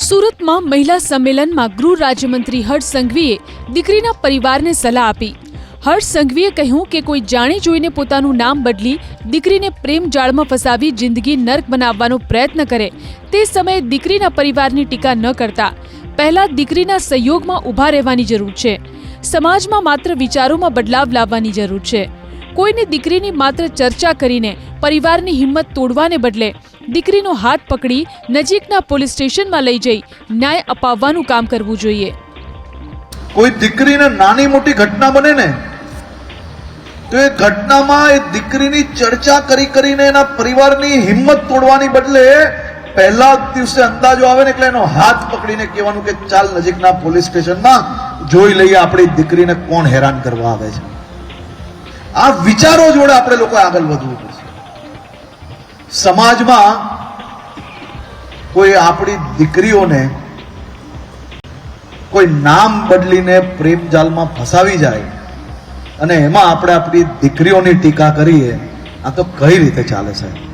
સુરતમાં મહિલા સંમેલનમાં ગૃહ રાજ્યમંત્રી હર્ષ સંઘવીએ દીકરીના પરિવારને સલાહ આપી। હર્ષ સંઘવીએ કહ્યું કે કોઈ જાણી જોઈને પોતાનું નામ બદલી દીકરીને પ્રેમ જાળમાં ફસાવી જિંદગી નર્ક બનાવવાનો પ્રયત્ન કરે તે સમયે દીકરીના પરિવારની ટીકા ન કરતા પહેલા દીકરીના સહયોગમાં ઊભા રહેવાની જરૂર છે। સમાજમાં માત્ર વિચારોમાં બદલાવ લાવવાની જરૂર છે। કોઈની દીકરીની માત્ર ચર્ચા કરીને પરિવારની હિંમત તોડવાને બદલે દીકરીનો હાથ પકડી નજીકના પોલીસ સ્ટેશનમાં લઈ જઈ ન્યાય અપાવવાનું કામ કરવું જોઈએ। કોઈ દીકરીને નાની મોટી ઘટના બને ને તો એ ઘટનામાં એ દીકરીની ચર્ચા કરીને એના પરિવારની હિંમત તોડવાની બદલે પહેલા દિવસે અંદાજો આવે ને એટલે એનો હાથ પકડીને કહેવાનું કે ચાલ નજીકના પોલીસ સ્ટેશનમાં જોઈ લઈએ આપણી દીકરીને કોણ હેરાન કરવા આવે છે। આ વિચારો જોડે આપણે લોકો આગળ વધવું પડશે। સમાજમાં કોઈ આપણી દીકરીઓને કોઈ નામ બદલીને પ્રેમ જાલમાં ફસાવી જાય અને એમાં આપણે આપણી દીકરીઓની ટીકા કરીએ, આ તો કઈ રીતે ચાલે સાહેબ?